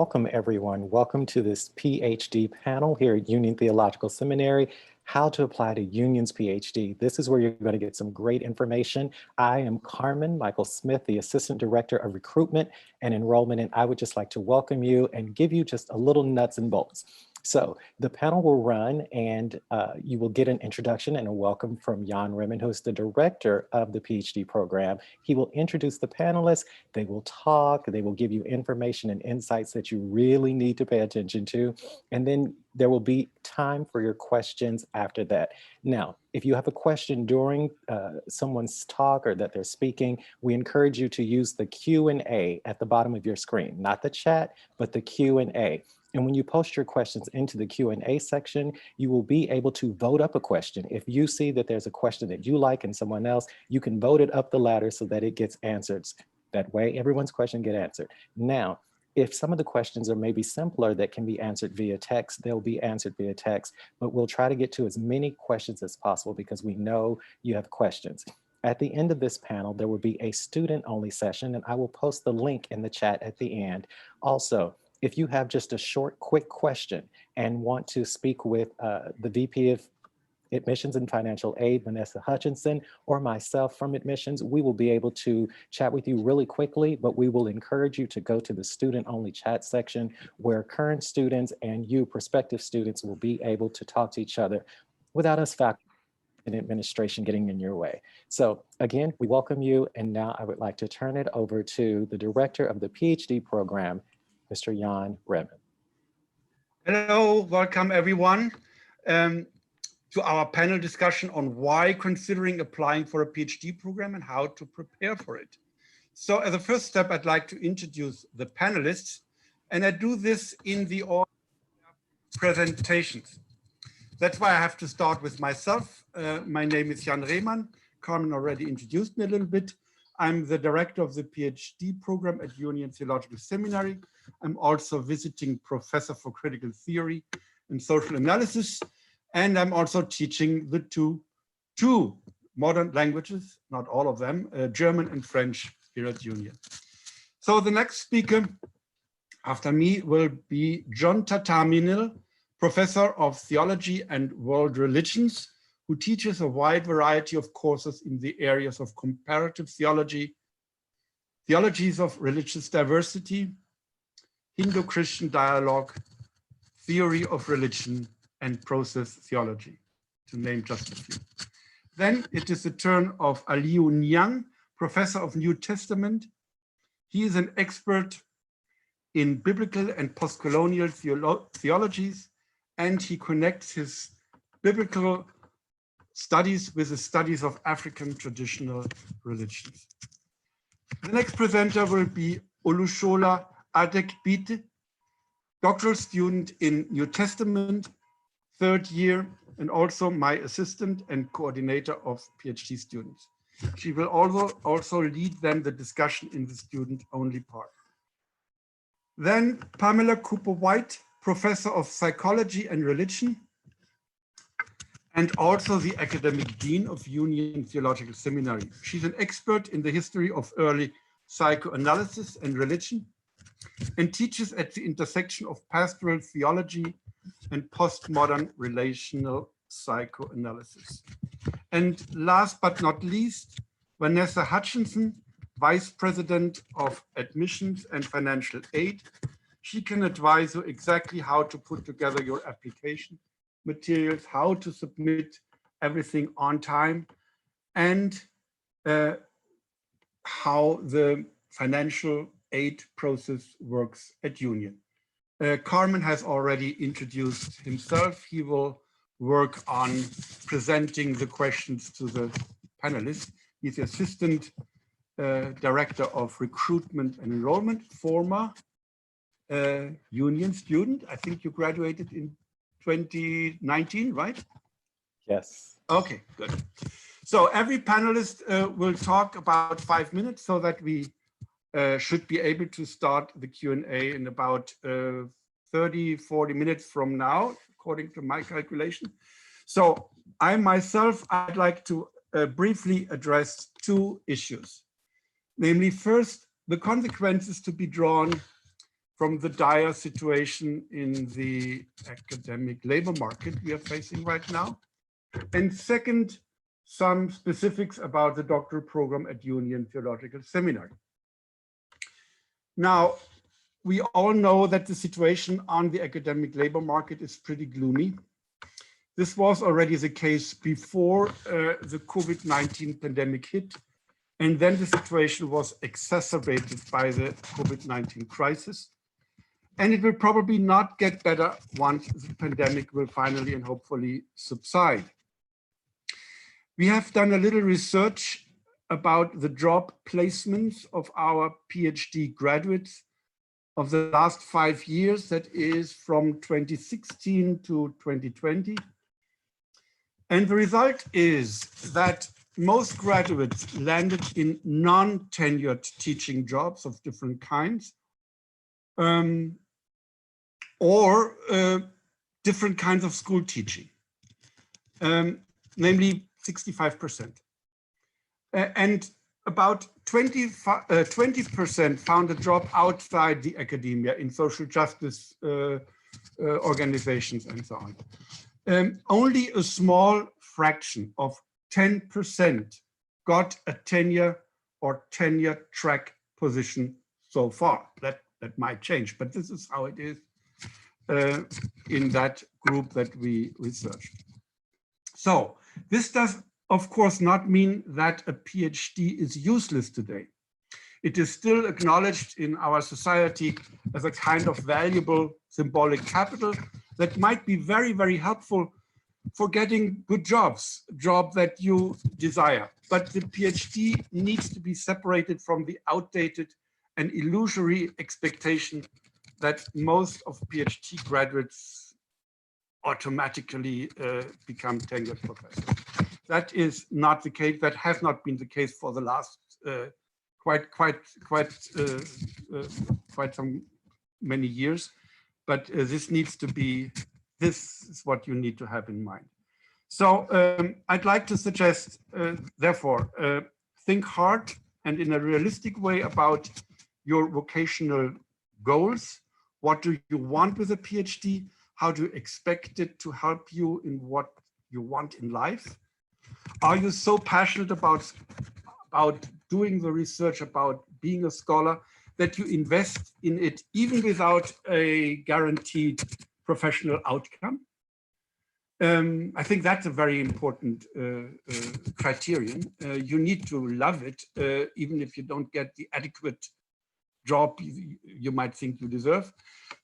Welcome everyone. Welcome to this PhD panel here at Union Theological Seminary, how to apply to Union's PhD. This is where you're going to get some great information. I am Carmen Michael Smith, the Assistant Director of Recruitment and Enrollment, and I would just like to welcome you and give you just a little nuts and bolts. So the panel will run and you will get an introduction and a welcome from Jan Rehmann, who is the director of the PhD program. He will introduce the panelists, they will talk, they will give you information and insights that you really need to pay attention to. And then there will be time for your questions after that. Now, if you have a question during someone's talk or that they're speaking, we encourage you to use the Q&A at the bottom of your screen, not the chat, but the Q&A. And when you post your questions into the Q&A section, you will be able to vote up a question. If you see that there's a question that you like and someone else, you can vote it up the ladder so that it gets answered. That way, everyone's question gets answered. Now, if some of the questions are maybe simpler that can be answered via text, they'll be answered via text, but we'll try to get to as many questions as possible because we know you have questions. At the end of this panel, there will be a student-only session, and I will post the link in the chat at the end. Also, if you have just a short, quick question and want to speak with the VP of Admissions and Financial Aid, Vanessa Hutchinson, or myself from admissions, we will be able to chat with you really quickly, but we will encourage you to go to the student-only chat section where current students and you, prospective students, will be able to talk to each other without us faculty and administration getting in your way. So again, we welcome you, and now I would like to turn it over to the director of the PhD program, Mr. Jan Rehmann. Hello, welcome everyone to our panel discussion on why considering applying for a PhD program and how to prepare for it. So as a first step, I'd like to introduce the panelists, and I do this in the order of presentations. That's why I have to start with myself. My name is Jan Rehmann. Carmen already introduced me a little bit. I'm the director of the PhD program at Union Theological Seminary. I'm also visiting professor for critical theory and social analysis. And I'm also teaching the two modern languages, not all of them, German and French here at Union. So the next speaker after me will be John Thatamanil, professor of theology and world religions, who teaches a wide variety of courses in the areas of comparative theology, theologies of religious diversity, Hindu-Christian dialogue, theory of religion, and process theology, to name just a few. Then it is the turn of Aliou Niang, professor of New Testament. He is an expert in biblical and postcolonial theologies, and he connects his biblical studies with the studies of African traditional religions. The next presenter will be Olusola Adegbite, doctoral student in New Testament, third year, and also my assistant and coordinator of PhD students. She will also lead then the discussion in the student-only part. Then Pamela Cooper-White, professor of psychology and religion, and also the academic dean of Union Theological Seminary. She's an expert in the history of early psychoanalysis and religion, and teaches at the intersection of pastoral theology and postmodern relational psychoanalysis. And last but not least, Vanessa Hutchinson, Vice President of Admissions and Financial Aid. She can advise you exactly how to put together your application materials, how to submit everything on time, and how the financial aid process works at Union. Carmen has already introduced himself. He will work on presenting the questions to the panelists. He's the Assistant Director of Recruitment and Enrollment, former Union student. I think you graduated in 2019, right? Yes. Okay, good. So every panelist will talk about 5 minutes so that we should be able to start the Q&A in about 30-40 minutes from now, according to my calculation. So I myself, I'd like to briefly address two issues. Namely, first, the consequences to be drawn from the dire situation in the academic labor market we are facing right now. And second, some specifics about the doctoral program at Union Theological Seminary. Now, we all know that the situation on the academic labor market is pretty gloomy. This was already the case before the COVID-19 pandemic hit, and then the situation was exacerbated by the COVID-19 crisis. And it will probably not get better once the pandemic will finally and hopefully subside. We have done a little research about the job placements of our PhD graduates of the last 5 years, that is from 2016 to 2020. And the result is that most graduates landed in non-tenured teaching jobs of different kinds, or different kinds of school teaching, namely 65%. And about 20% found a job outside the academia in social justice organizations and so on. Only a small fraction of 10% got a tenure or tenure track position so far. That might change, but this is how it is in that group that we researched. So this does, of course, not mean that a PhD is useless today. It is still acknowledged in our society as a kind of valuable symbolic capital that might be very, very helpful for getting good jobs, job that you desire. But the PhD needs to be separated from the outdated and illusory expectation that most of PhD graduates automatically become tenured professors. That is not the case. That has not been the case for the last quite some many years. But this needs to be. This is what you need to have in mind. So I'd like to suggest, therefore, think hard and in a realistic way about your vocational goals. What do you want with a PhD? How do you expect it to help you in what you want in life? Are you so passionate about doing the research, about being a scholar, that you invest in it even without a guaranteed professional outcome? I think that's a very important criterion. You need to love it, even if you don't get the adequate job you might think you deserve.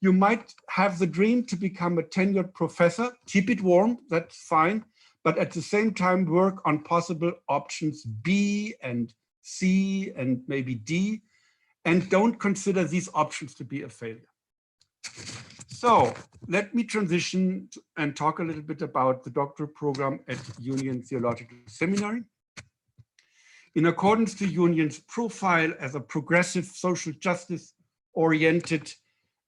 You might have the dream to become a tenured professor. Keep it warm, that's fine. But at the same time, work on possible options B and C and maybe D, and don't consider these options to be a failure. So let me transition and talk a little bit about the doctoral program at Union Theological Seminary. In accordance to Union's profile as a progressive social justice oriented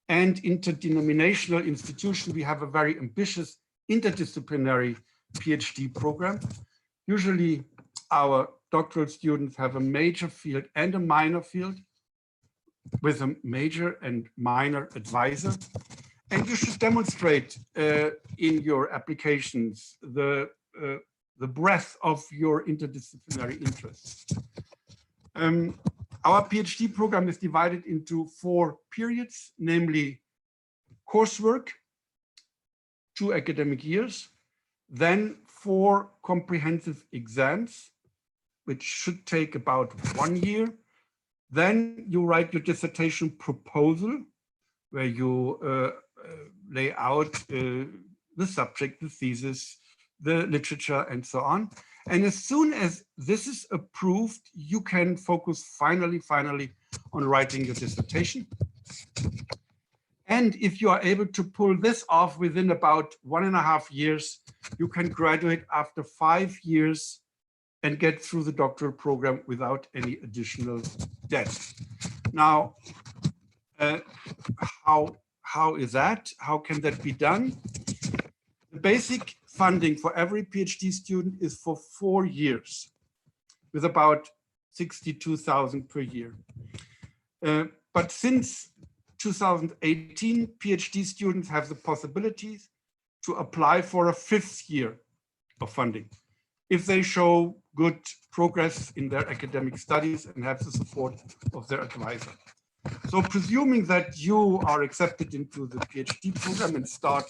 and interdenominational institution, we have a very ambitious interdisciplinary PhD program. Usually our doctoral students have a major field and a minor field with a major and minor advisor. And you should demonstrate in your applications the breadth of your interdisciplinary interests. Our PhD program is divided into 4 periods, namely coursework, 2 academic years, then 4 comprehensive exams, which should take about 1 year. Then you write your dissertation proposal, where you lay out the subject, the thesis, the literature, and so on. And as soon as this is approved, you can focus finally on writing your dissertation. And if you are able to pull this off within about 1.5 years, you can graduate after 5 years and get through the doctoral program without any additional debt. Now, how is that? How can that be done? The basic funding for every PhD student is for 4 years, with about 62,000 per year. But since 2018, PhD students have the possibilities to apply for a 5th year of funding if they show good progress in their academic studies and have the support of their advisor. So presuming that you are accepted into the PhD program and start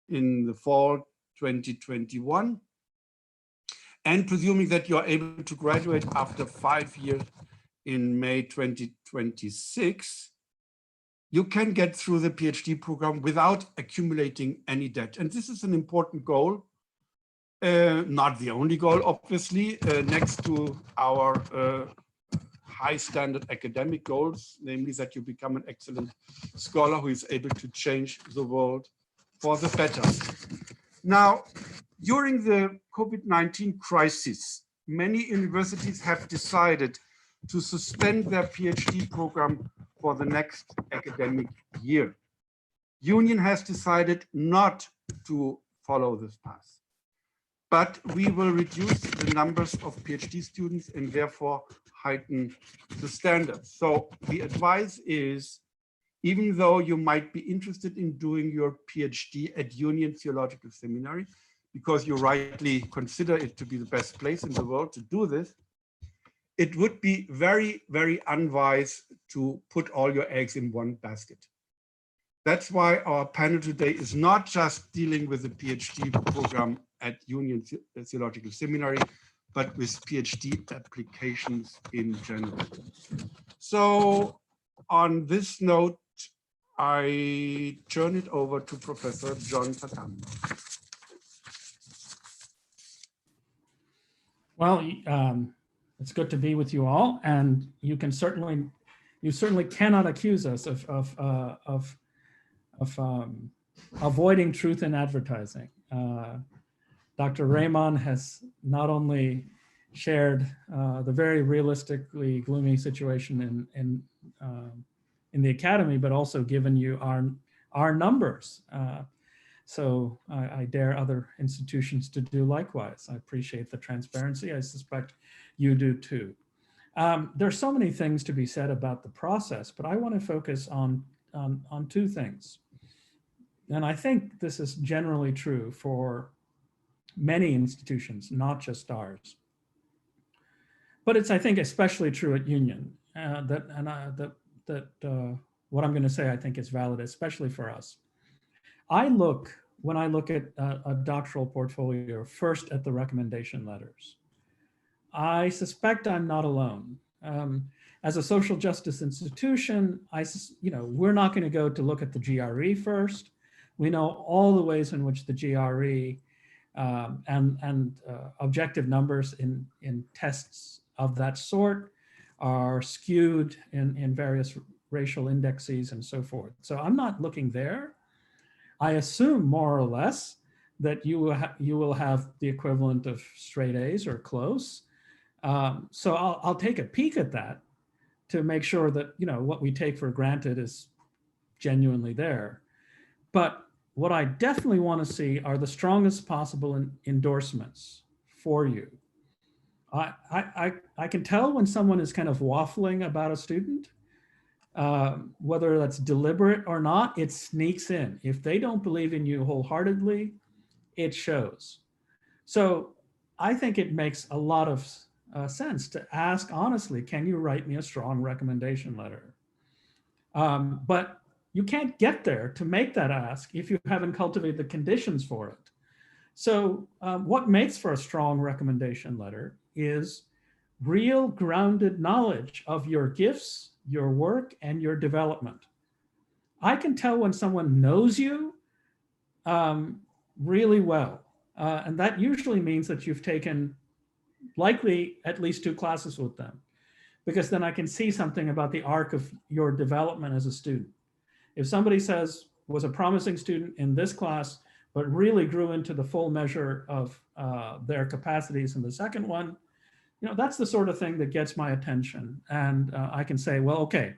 in the fall 2021, and presuming that you are able to graduate after 5 years in May 2026, you can get through the PhD program without accumulating any debt. And this is an important goal, not the only goal, obviously, next to our high standard academic goals, namely that you become an excellent scholar who is able to change the world for the better. Now, during the COVID-19 crisis, many universities have decided to suspend their PhD program for the next academic year. Union has decided not to follow this path, but we will reduce the numbers of PhD students and therefore heighten the standards. So the advice is, even though you might be interested in doing your PhD at Union Theological Seminary, because you rightly consider it to be the best place in the world to do this, it would be very, very unwise to put all your eggs in one basket. That's why our panel today is not just dealing with the PhD program at Union Theological Seminary, but with PhD applications in general. So on this note, I turn it over to Professor John Thatamanil. Well, it's good to be with you all, and you certainly cannot accuse us of avoiding truth in advertising. Dr. Rehmann has not only shared the very realistically gloomy situation in the academy, but also given you our numbers. So I dare other institutions to do likewise. I appreciate the transparency. I suspect you do too. There's so many things to be said about the process, but I want to focus on 2 things. And I think this is generally true for many institutions, not just ours. But it's, I think, especially true at Union. What I'm going to say, I think, is valid, especially for us. When I look at a doctoral portfolio, first at the recommendation letters. I suspect I'm not alone. As a social justice institution, we're not going to go to look at the GRE first. We know all the ways in which the GRE and objective numbers in tests of that sort are skewed in various racial indexes and so forth. So I'm not looking there. I assume more or less that you will have the equivalent of straight A's or close. So I'll take a peek at that to make sure that what we take for granted is genuinely there. But what I definitely want to see are the strongest possible endorsements for you. I can tell when someone is kind of waffling about a student, whether that's deliberate or not, it sneaks in. If they don't believe in you wholeheartedly, it shows. So I think it makes a lot of sense to ask honestly, can you write me a strong recommendation letter? But you can't get there to make that ask if you haven't cultivated the conditions for it. So what makes for a strong recommendation letter is real grounded knowledge of your gifts, your work, and your development. I can tell when someone knows you really well. And that usually means that you've taken likely at least 2 classes with them, because then I can see something about the arc of your development as a student. If somebody was a promising student in this class, but really grew into the full measure of their capacities in the second one, that's the sort of thing that gets my attention. And I can say, well, okay,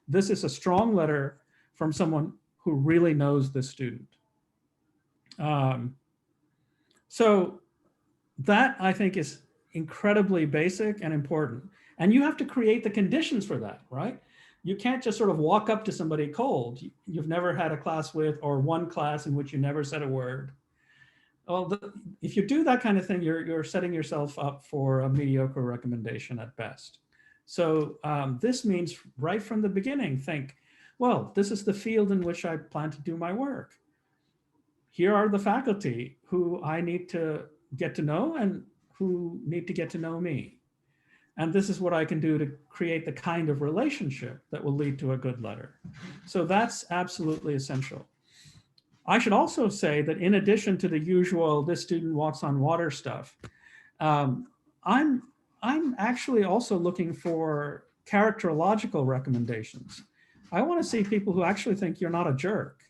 this is a strong letter from someone who really knows this student. So that, I think, is incredibly basic and important. And you have to create the conditions for that, right? You can't just sort of walk up to somebody cold you've never had a class with, or one class in which you never said a word. Well, if you do that kind of thing, you're setting yourself up for a mediocre recommendation at best. So this means right from the beginning, think, well, this is the field in which I plan to do my work. Here are the faculty who I need to get to know and who need to get to know me. And this is what I can do to create the kind of relationship that will lead to a good letter. So that's absolutely essential. I should also say that in addition to the usual, this student walks on water stuff, I'm actually also looking for characterological recommendations. I want to see people who actually think you're not a jerk.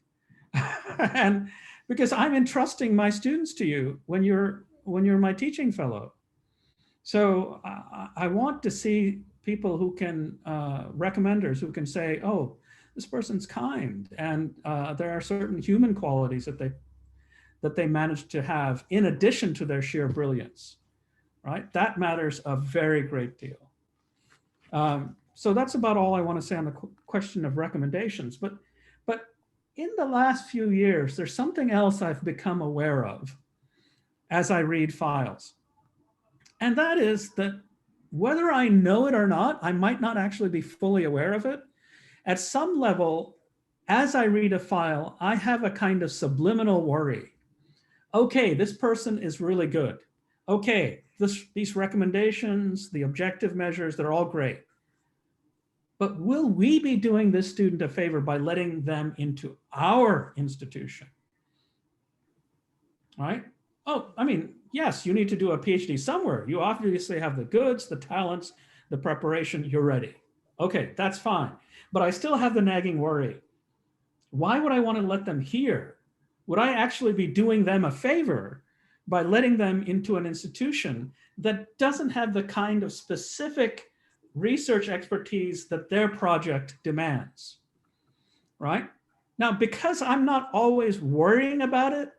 And because I'm entrusting my students to you when you're my teaching fellow. So I want to see people who can, recommenders who can say, oh, this person's kind, and there are certain human qualities that they manage to have in addition to their sheer brilliance, right? That matters a very great deal. So that's about all I want to say on the question of recommendations. But in the last few years, there's something else I've become aware of as I read files. And that is that whether I know it or not, I might not actually be fully aware of it. At some level, as I read a file, I have a kind of subliminal worry. Okay, this person is really good. Okay, these recommendations, the objective measures, they're all great. But will we be doing this student a favor by letting them into our institution? Right? Oh, I mean, yes, you need to do a PhD somewhere. You obviously have the goods, the talents, the preparation, you're ready. Okay, that's fine. But I still have the nagging worry. Why would I want to let them here? Would I actually be doing them a favor by letting them into an institution that doesn't have the kind of specific research expertise that their project demands, right? Now, because I'm not always worrying about it,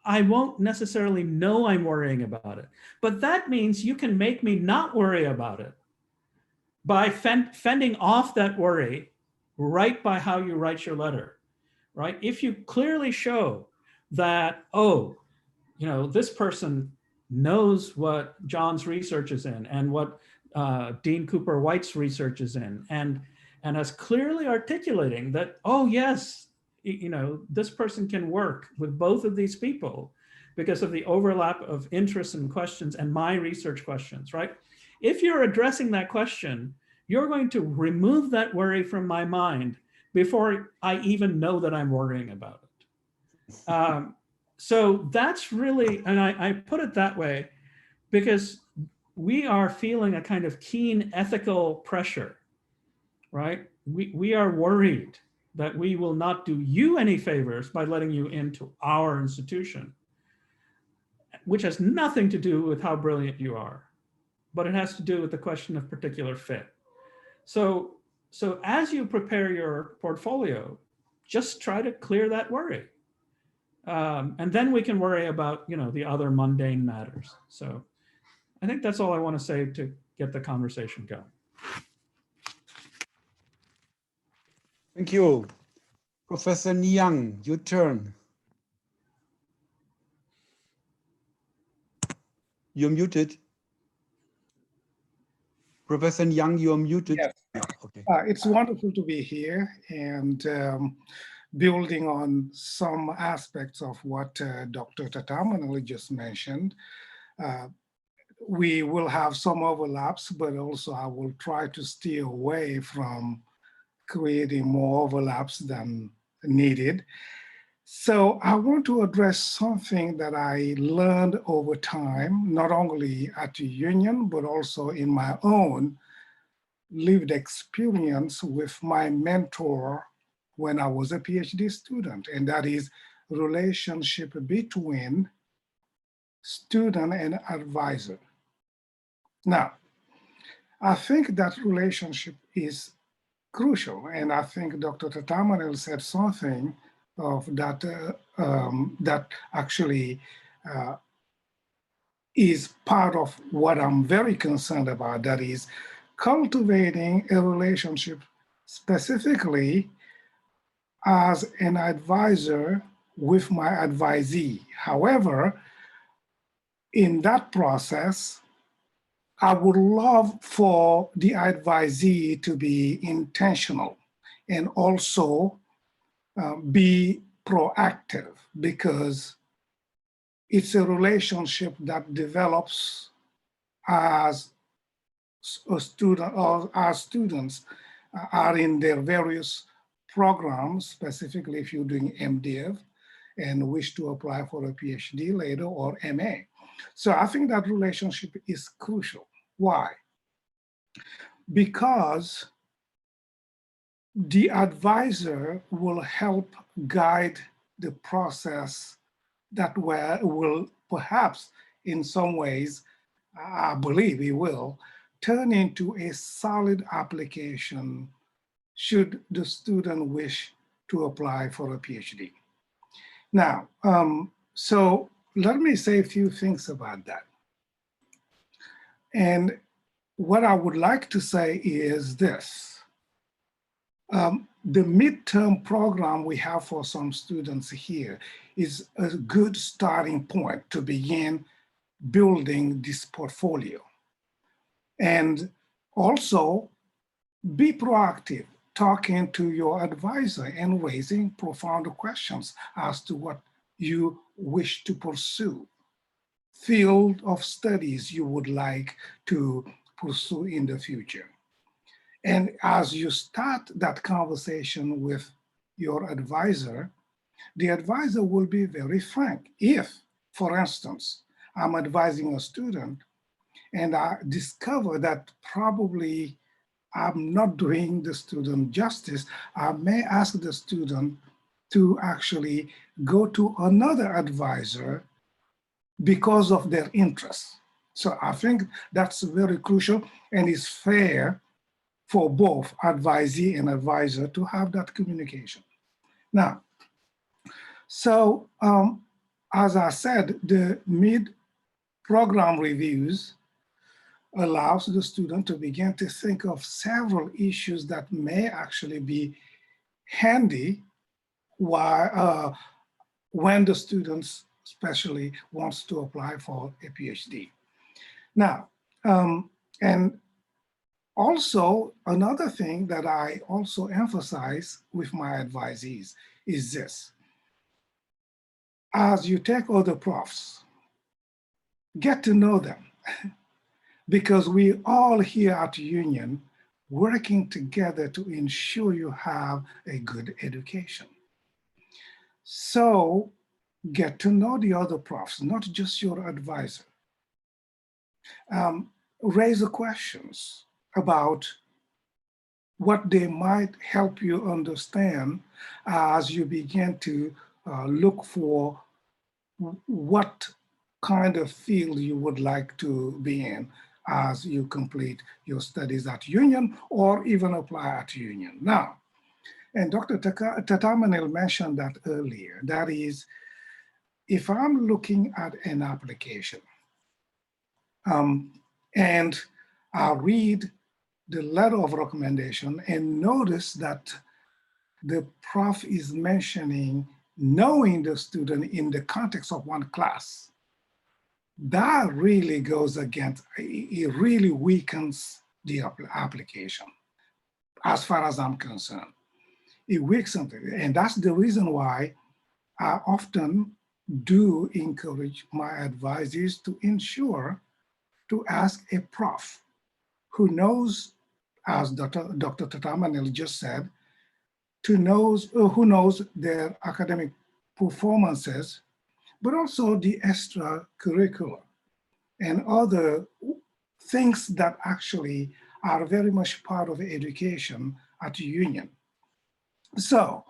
I won't necessarily know I'm worrying about it. But that means you can make me not worry about it by fending off that worry right by how you write your letter, right? If you clearly show that, oh, you know, this person knows what John's research is in and what Dean Cooper White's research is in, and as clearly articulating that, oh yes, you know, this person can work with both of these people because of the overlap of interests and questions and my research questions, right? If you're addressing that question, you're going to remove that worry from my mind before I even know that I'm worrying about it. So that's really, and I put it that way because we are feeling a kind of keen ethical pressure, right? We are worried that we will not do you any favors by letting you into our institution, which has nothing to do with how brilliant you are, but it has to do with the question of particular fit. So as you prepare your portfolio, just try to clear that worry. And then we can worry about, you know, the other mundane matters. So I think that's all I want to say to get the conversation going. Thank you. Professor Niang, your turn. You're muted. Professor Niang, you're muted. Yes. Okay. It's wonderful to be here and building on some aspects of what Dr. Thatamanil just mentioned. We will have some overlaps, but also I will try to steer away from creating more overlaps than needed. So I want to address something that I learned over time, not only at the union, but also in my own lived experience with my mentor when I was a PhD student, and that is relationship between student and advisor. Now, I think that relationship is crucial, and I think Dr. Thatamanil said something of that that actually is part of what I'm very concerned about, that is cultivating a relationship specifically as an advisor with my advisee. However, in that process, I would love for the advisee to be intentional and also be proactive, because it's a relationship that develops as a student or as students are in their various programs, specifically if you're doing MDiv and wish to apply for a PhD later or MA. So I think that relationship is crucial. Why? Because the advisor will help guide the process that will perhaps in some ways, I believe it will, turn into a solid application should the student wish to apply for a PhD. Now, so let me say a few things about that. And what I would like to say is this. The midterm program we have for some students here is a good starting point to begin building this portfolio. And also be proactive, talking to your advisor and raising profound questions as to what you wish to pursue, field of studies you would like to pursue in the future. And as you start that conversation with your advisor, the advisor will be very frank. If, for instance, I'm advising a student and I discover that probably I'm not doing the student justice, I may ask the student to actually go to another advisor because of their interests. So I think that's very crucial and is fair for both advisee and advisor to have that communication. Now, so as I said, the mid-program reviews allows the student to begin to think of several issues that may actually be handy while, when the students especially wants to apply for a PhD. Now, and also another thing that I also emphasize with my advisees is this. As you take other profs, get to know them. Because we all here at Union working together to ensure you have a good education. So get to know the other profs, not just your advisor. Raise the questions about what they might help you understand as you begin to look for what kind of field you would like to be in as you complete your studies at Union or even apply at Union. Now, and Dr. Thatamanil mentioned that earlier, that is, if I'm looking at an application and I read the letter of recommendation and notice that the prof is mentioning knowing the student in the context of one class, that really goes against, it really weakens the application as far as I'm concerned. It weakens it, and that's the reason why I often do encourage my advisees to ensure to ask a prof who knows, as Dr. Thatamanil just said, who knows their academic performances, but also the extracurricular and other things that actually are very much part of education at Union. So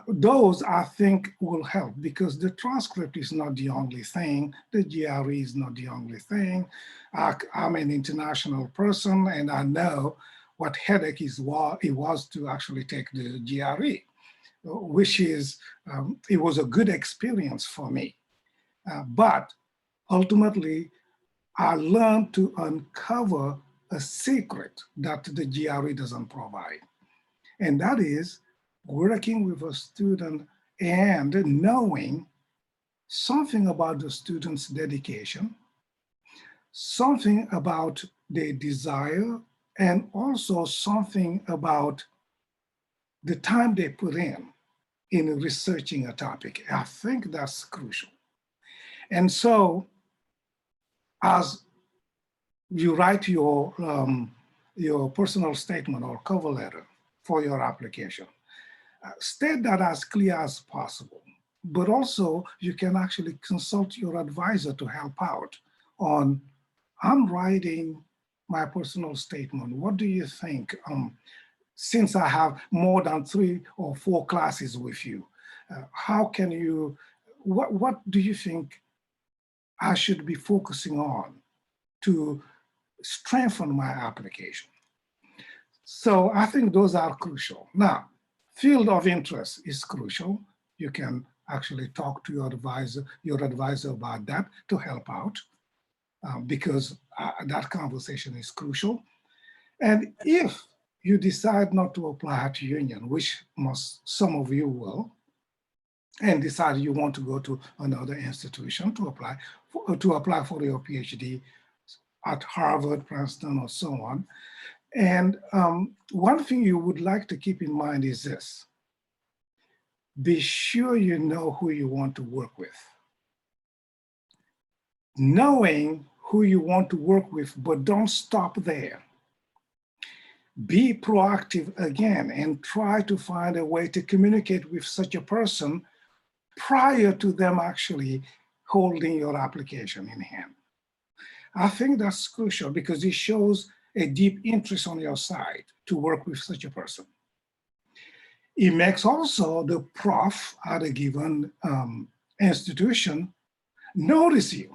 those I think will help, because the transcript is not the only thing, the GRE is not the only thing. I'm an international person and I know what headache it was to actually take the GRE, which is, it was a good experience for me. But ultimately, I learned to uncover a secret that the GRE doesn't provide. And that is working with a student and knowing something about the student's dedication, something about their desire, and also something about the time they put in researching a topic. I think that's crucial. And so as you write your personal statement or cover letter for your application, state that as clear as possible, but also you can actually consult your advisor to help out on, I'm writing my personal statement. What do you think? Since I have more than 3 or 4 classes with you, how can you, what do you think I should be focusing on to strengthen my application? So I think those are crucial. Now, field of interest is crucial. You can actually talk to your advisor about that to help out, because that conversation is crucial. And if you decide not to apply at Union, which some of you will, and decide you want to go to another institution to apply for your PhD at Harvard, Princeton, or so on. And one thing you would like to keep in mind is this: be sure you know who you want to work with. Knowing who you want to work with, but don't stop there. Be proactive again and try to find a way to communicate with such a person prior to them actually holding your application in hand. I think that's crucial because it shows a deep interest on your side to work with such a person. It makes also the prof at a given institution notice you.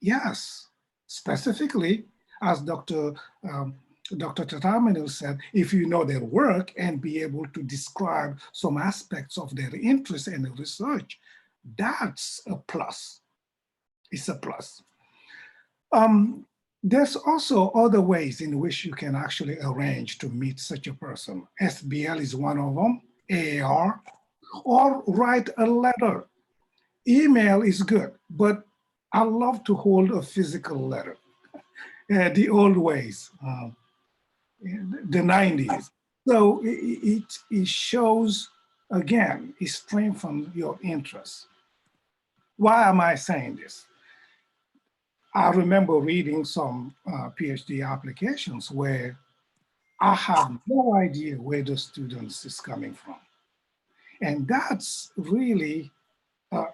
Yes, specifically, as Dr. Thatamanil said, if you know their work and be able to describe some aspects of their interest in the research, that's a plus. It's a plus. There's also other ways in which you can actually arrange to meet such a person. SBL is one of them, AAR, or write a letter. Email is good, but I love to hold a physical letter. The old ways, the 90s. So it shows, again, it strengthens your interest. Why am I saying this? I remember reading some PhD applications where I have no idea where the students is coming from. And that's really,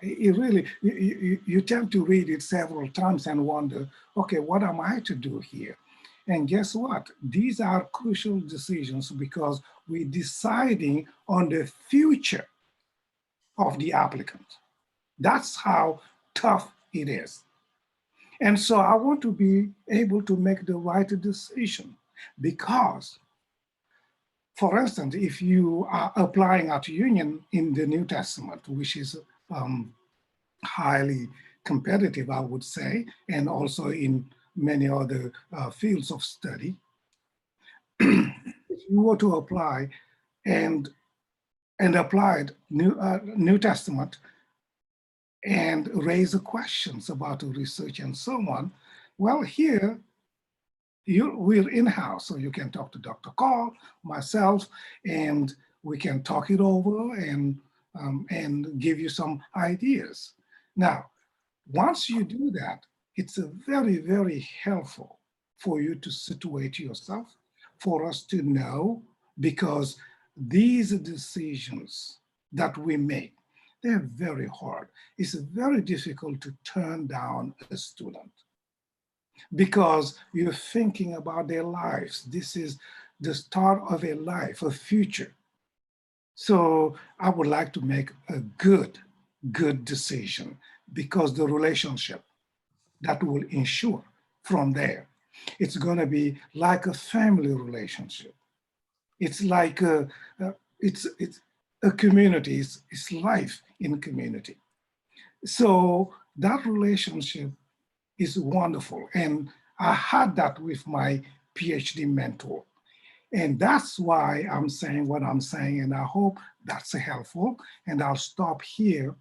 you tend to read it several times and wonder, okay, what am I to do here? And guess what? These are crucial decisions because we're deciding on the future of the applicant. That's how tough it is. And so I want to be able to make the right decision because, for instance, if you are applying at Union in the New Testament, which is highly competitive, I would say, and also in many other fields of study, if you were to apply and applied New Testament and raise questions about the research and so on, well, here we're in-house, so you can talk to Dr. Carl, myself, and we can talk it over and give you some ideas. Now, once you do that, it's a very, very helpful for you to situate yourself, for us to know, because these decisions that we make, they're very hard. It's very difficult to turn down a student because you're thinking about their lives. This is the start of a life, a future. So I would like to make a good decision because the relationship that will ensure from there, it's going to be like a family relationship. It's like it's a community, it's life in community. So that relationship is wonderful. And I had that with my PhD mentor. And that's why I'm saying what I'm saying, and I hope that's helpful. And I'll stop here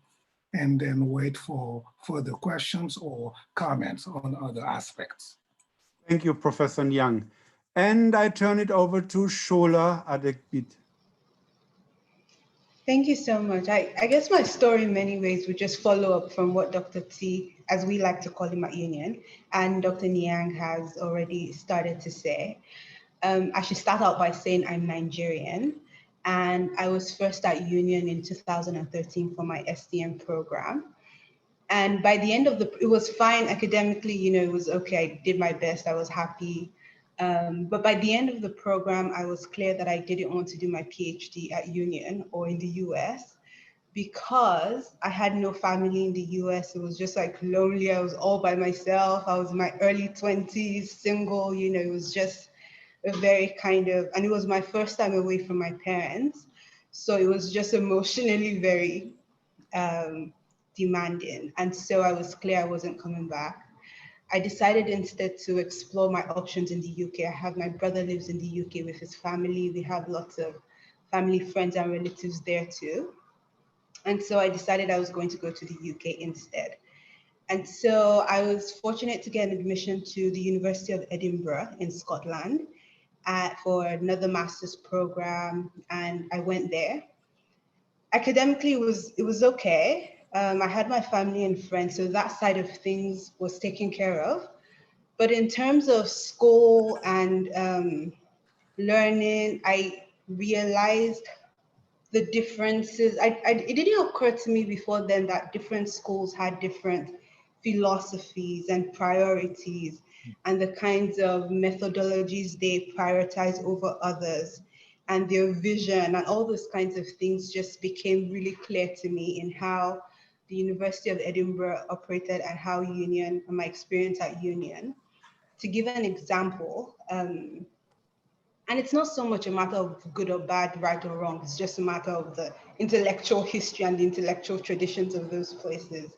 and then wait for further questions or comments on other aspects. Thank you, Professor Niang. And I turn it over to Olusola Adegbite. Thank you so much. I guess my story in many ways would just follow up from what Dr. T, as we like to call him at Union, and Dr. Niang has already started to say. I should start out by saying I'm Nigerian, and I was first at Union in 2013 for my STM program. And by the end of it was fine academically, it was okay. I did my best. I was happy. But by the end of the program, I was clear that I didn't want to do my PhD at Union or in the US because I had no family in the US. It was just like lonely. I was all by myself. I was in my early 20s, single, it was just a very kind of, and it was my first time away from my parents. So it was just emotionally very demanding. And so I was clear I wasn't coming back. I decided instead to explore my options in the UK. I have my brother lives in the UK with his family. We have lots of family, friends, and relatives there too. And so I decided I was going to go to the UK instead. And so I was fortunate to get an admission to the University of Edinburgh in Scotland for another master's program, and I went there. Academically, it was okay. I had my family and friends, so that side of things was taken care of. But in terms of school and learning, I realized the differences. It didn't occur to me before then that different schools had different philosophies and priorities and the kinds of methodologies they prioritize over others and their vision and all those kinds of things just became really clear to me in how the University of Edinburgh operated and how Union, and my experience at Union. To give an example, and it's not so much a matter of good or bad, right or wrong, it's just a matter of the intellectual history and the intellectual traditions of those places.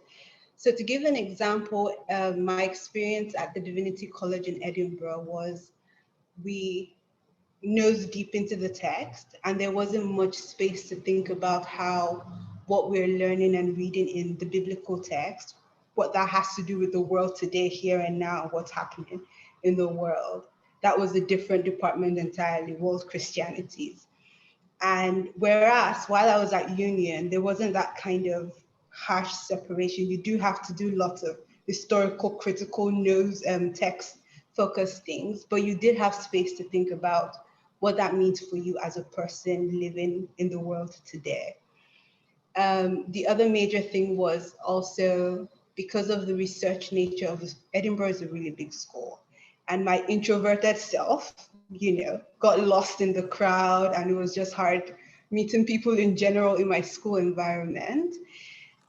So to give an example, my experience at the Divinity College in Edinburgh was we nose deep into the text and there wasn't much space to think about how what we're learning and reading in the biblical text, what that has to do with the world today, here and now, what's happening in the world. That was a different department entirely, world Christianities. And whereas while I was at Union, there wasn't that kind of harsh separation. You do have to do lots of historical, critical nose text focused things, but you did have space to think about what that means for you as a person living in the world today. The other major thing was also because of the research nature of Edinburgh is a really big school. And my introverted self, got lost in the crowd and it was just hard meeting people in general in my school environment.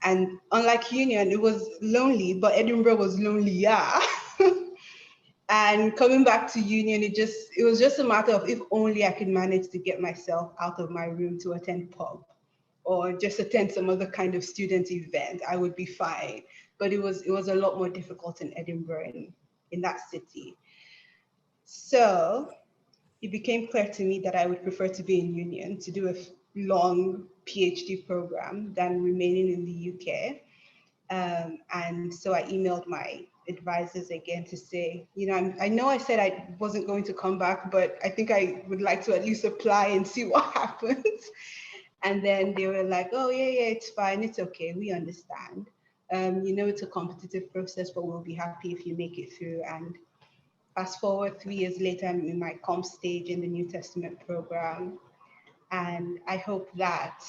And unlike Union, it was lonely, but Edinburgh was lonely, yeah. And coming back to Union, it was just a matter of if only I could manage to get myself out of my room to attend pub or just attend some other kind of student event, I would be fine. But it was a lot more difficult in Edinburgh in that city. So it became clear to me that I would prefer to be in Union to do a long PhD program than remaining in the UK. And so I emailed my advisors again to say, I know I said I wasn't going to come back, but I think I would like to at least apply and see what happens. And then they were like, oh, yeah, it's fine. It's okay. We understand. It's a competitive process, but we'll be happy if you make it through. And fast forward 3 years later, I'm in my comp stage in the New Testament program. And I hope that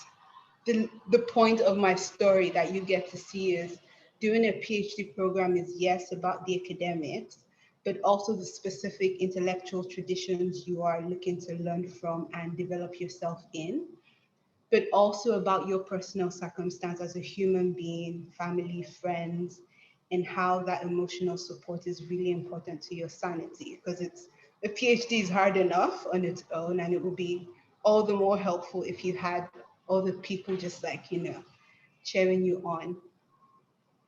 the point of my story that you get to see is doing a PhD program is, yes, about the academics, but also the specific intellectual traditions you are looking to learn from and develop yourself in, but also about your personal circumstance as a human being, family, friends, and how that emotional support is really important to your sanity. Because a PhD is hard enough on its own, and it would be all the more helpful if you had all the people just cheering you on.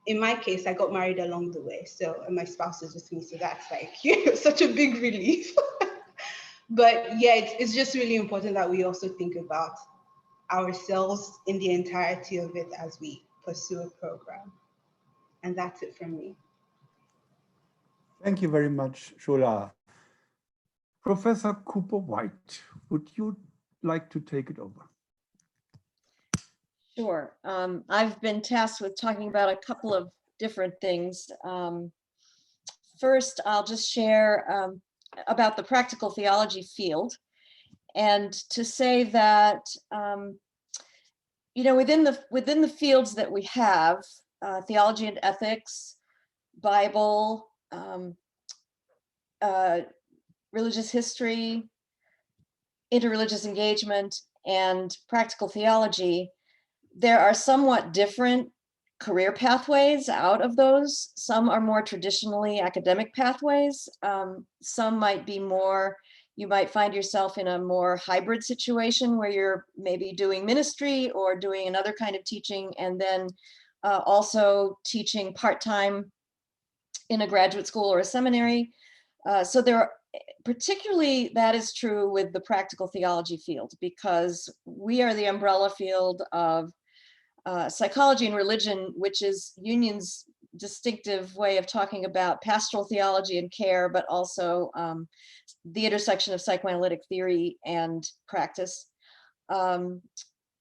In my case, I got married along the way, and my spouse is with me, so that's such a big relief. But yeah, it's just really important that we also think about ourselves in the entirety of it as we pursue a program. And that's it from me. Thank you very much, Shola. Professor Cooper-White, would you like to take it over? Sure. I've been tasked with talking about a couple of different things. First, I'll just share about the practical theology field, and to say that you know, within the fields that we have, theology and ethics, Bible, religious history, interreligious engagement, and practical theology, there are somewhat different career pathways out of those. Some are more traditionally academic pathways. Some might be more, you might find yourself in a more hybrid situation where you're maybe doing ministry or doing another kind of teaching, and then also teaching part-time in a graduate school or a seminary. So there are, particularly that is true with the practical theology field, because we are the umbrella field of psychology and religion, which is Union's distinctive way of talking about pastoral theology and care, but also the intersection of psychoanalytic theory and practice,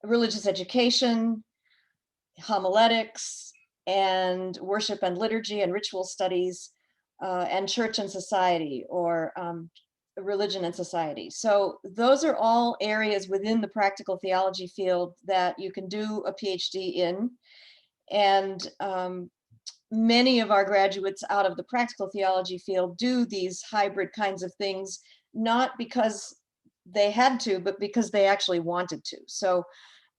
religious education, homiletics, and worship and liturgy and ritual studies, and church and society, or religion and society. So those are all areas within the practical theology field that you can do a PhD in. And many of our graduates out of the practical theology field do these hybrid kinds of things, not because they had to, but because they actually wanted to. So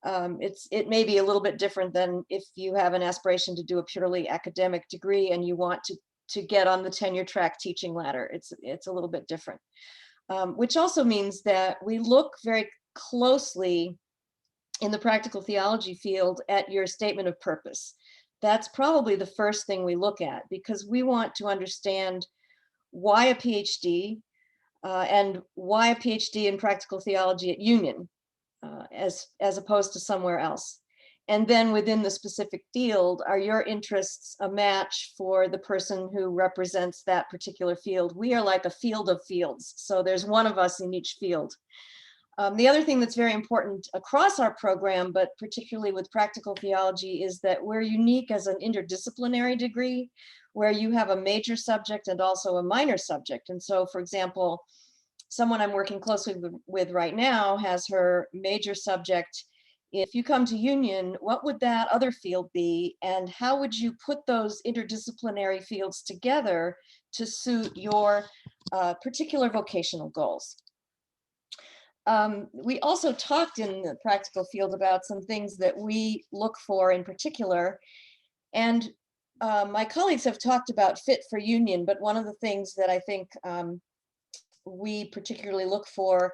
it may be a little bit different than if you have an aspiration to do a purely academic degree and you want to get on the tenure track teaching ladder. It's a little bit different, which also means that we look very closely in the practical theology field at your statement of purpose. That's probably the first thing we look at, because we want to understand why a PhD and why a PhD in practical theology at Union as opposed to somewhere else. And then within the specific field, are your interests a match for the person who represents that particular field? We are like a field of fields. So there's one of us in each field. The other thing that's very important across our program, but particularly with practical theology, is that we're unique as an interdisciplinary degree, where you have a major subject and also a minor subject. And so, for example, someone I'm working closely with right now has her major subject. If you come to Union, what would that other field be? And how would you put those interdisciplinary fields together to suit your particular vocational goals? We also talked in the practical field about some things that we look for in particular. And my colleagues have talked about fit for Union, but one of the things that I think we particularly look for,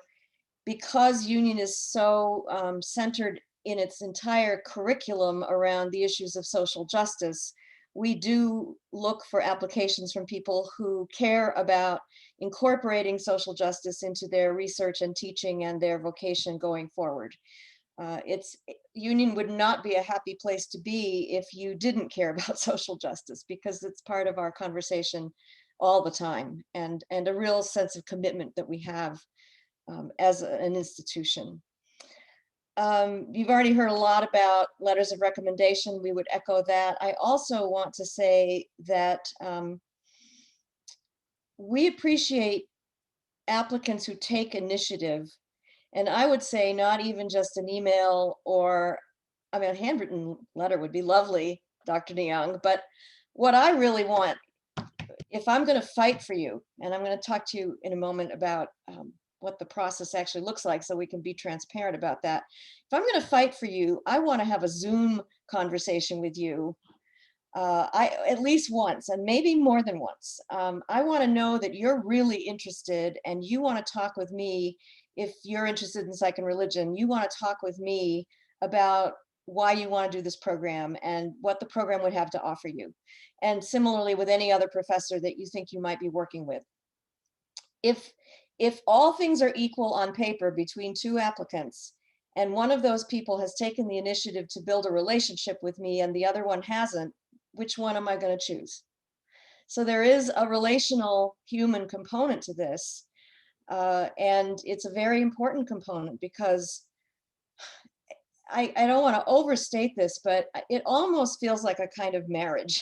because Union is so centered in its entire curriculum around the issues of social justice, we do look for applications from people who care about incorporating social justice into their research and teaching and their vocation going forward. Union would not be a happy place to be if you didn't care about social justice, because it's part of our conversation all the time, and a real sense of commitment that we have as an institution. You've already heard a lot about letters of recommendation. We would echo that. I also want to say that we appreciate applicants who take initiative. And I would say not even just an email or, I mean, a handwritten letter would be lovely, Dr. Niang, but what I really want, if I'm going to fight for you, and I'm going to talk to you in a moment about what the process actually looks like so we can be transparent about that. If I'm going to fight for you, I want to have a Zoom conversation with you at least once, and maybe more than once. I want to know that you're really interested and you want to talk with me. If you're interested in psych and religion, you want to talk with me about why you want to do this program and what the program would have to offer you. And similarly with any other professor that you think you might be working with. if all things are equal on paper between two applicants, and one of those people has taken the initiative to build a relationship with me and the other one hasn't, which one am I going to choose? So there is a relational human component to this. And it's a very important component because I don't want to overstate this, but it almost feels like a kind of marriage